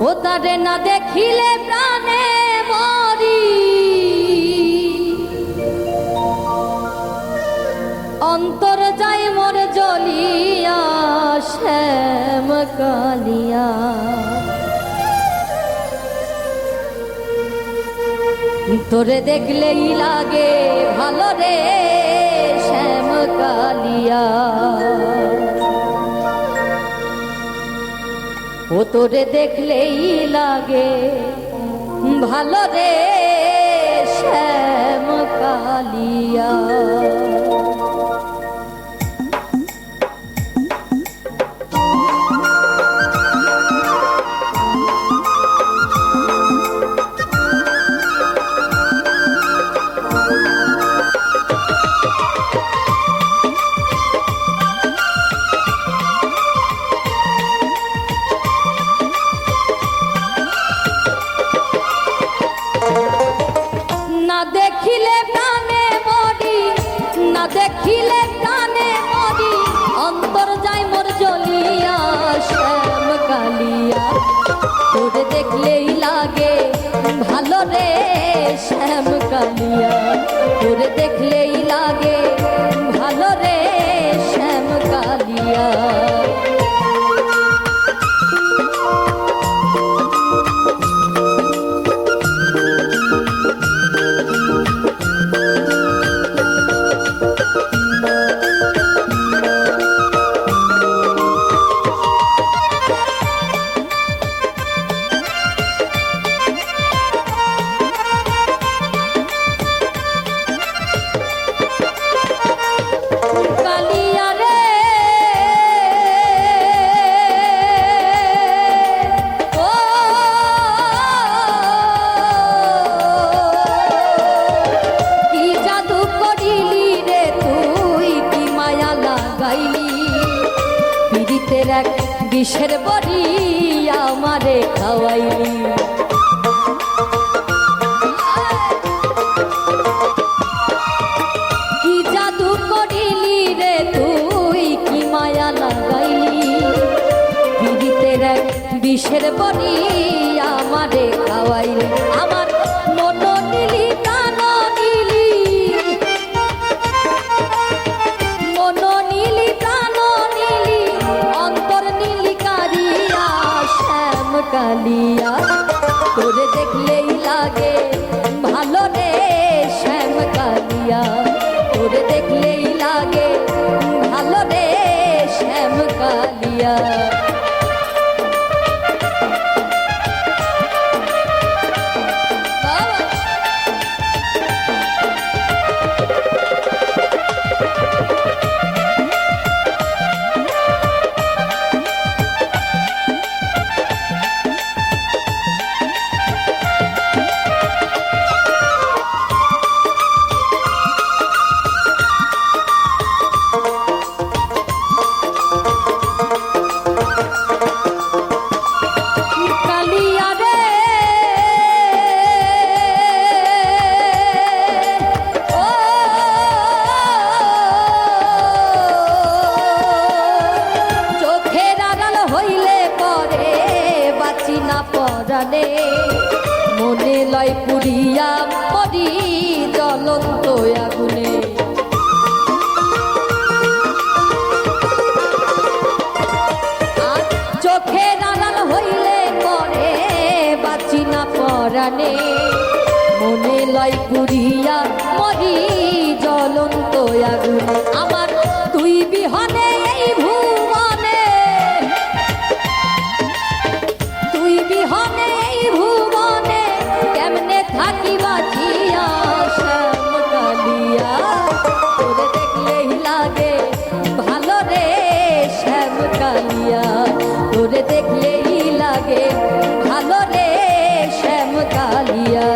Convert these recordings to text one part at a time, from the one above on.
ও তারে না দেখিলে প্রাণে মরি, অন্তর যায় মোর জ্বলিয়া শ্যাম কালিয়া। তোরে দেখলেই লাগে ভালো রে শ্যাম কালিয়া। ও তোরে দেখলেই লাগে ভালো রে শ্যাম কালিয়া। দেখিলে প্রাণে মরি, না দেখিলে প্রাণে মরি, অন্তর যায় মোর জ্বলিয়া শ্যাম কালিয়া। তোরে দেখলেই লাগে ভালো রে শ্যাম কালিয়া। তোরে দেখলেই লাগে ভালো রে শ্যাম কালিয়া। এক বিষের বড়ি আমারে খাওয়াইলি, কি জাদু করিলি রে তুই, কি মায়া লাগাইলি। পীড়িতের এক বিষের বড়ি আমারে খাওয়াইলি। আমার মন নিলি প্রাণ নিলি, মন নিলি প্রাণ নিলি, অন্তর নীলি কারিয়া শ্যাম কালিয়া। তোরে দেখলেই লাগে ভালো রে শ্যাম কালিয়া। তোরে দেখলেই লাগে ভালো রে শ্যাম কালিয়া। পরানে মনে লয় পুরিয়া মরি জ্বলন্ত আগুনে। চোখে নারাল হইলে পরে বাঁচি না পরানে, মনে লয় পুরিয়া মরি জ্বলন্ত আগুনে। আমার তুই বিহনে এই ভুবনে, তুই বিহনে এই ভুবনে কেমনে থাকি বাঁচিয়া শ্যাম কালিয়া। তোরে দেখলেই লাগে ভালো রে শ্যাম কালিয়া। তোরে দেখলেই লাগে ভালো রে শ্যাম কালিয়া।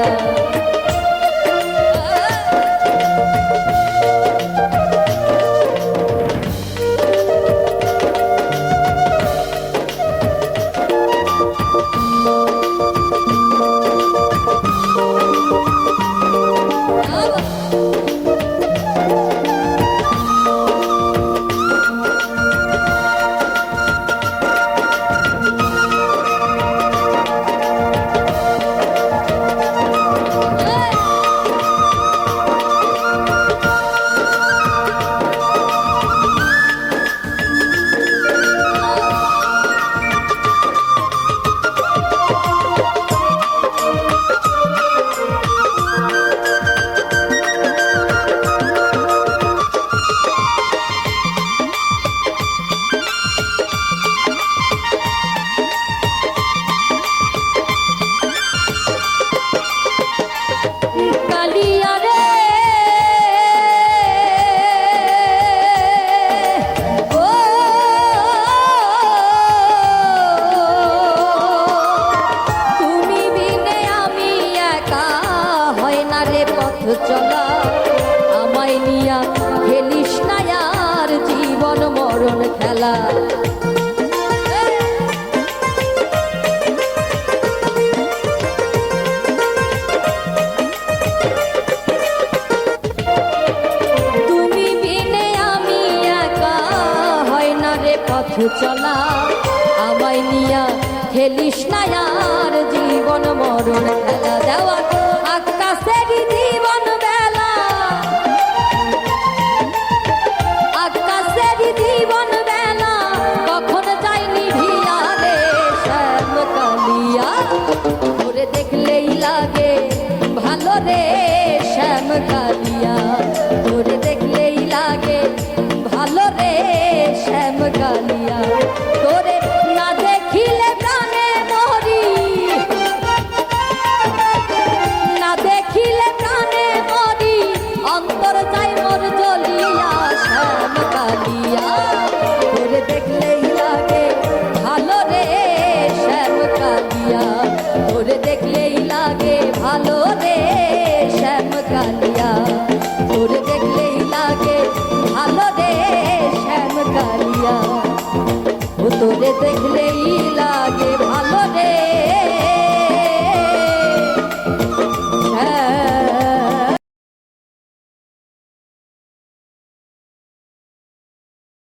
মরণ খেলা। তুমি বিনে আমি একা, হয় না রে পথ চলা, আমায় নিয়া খেলিস না আর জীবন মরণ খেলা। দেওয়া আকাশেরই জীবন বেলা, আকাশেরই জীবন বেলা, কখন যাইনি ভিয়া রে শ্যাম কালিয়া। ওরে দেখলেই লাগে ভালো রে শ্যাম কালিয়া, ওরে দেখলেই লাগে ভালো রে শ্যাম কালিয়া। তোরে না দেখিলে প্রাণে মরি, না দেখিলে প্রাণে মরি, অন্তর যাই মোর জ্বলিয়া শ্যাম কালিয়া। তোরে দেখলেই লাগে ভালো রে শ্যাম কালিয়া, তোরে দেখলেই লাগে ভালো রে শ্যাম কালিয়া, তোরে দেখলেই লাগে ভালো রে শ্যাম কালিয়া, ও তোরে দেখলেই লাগে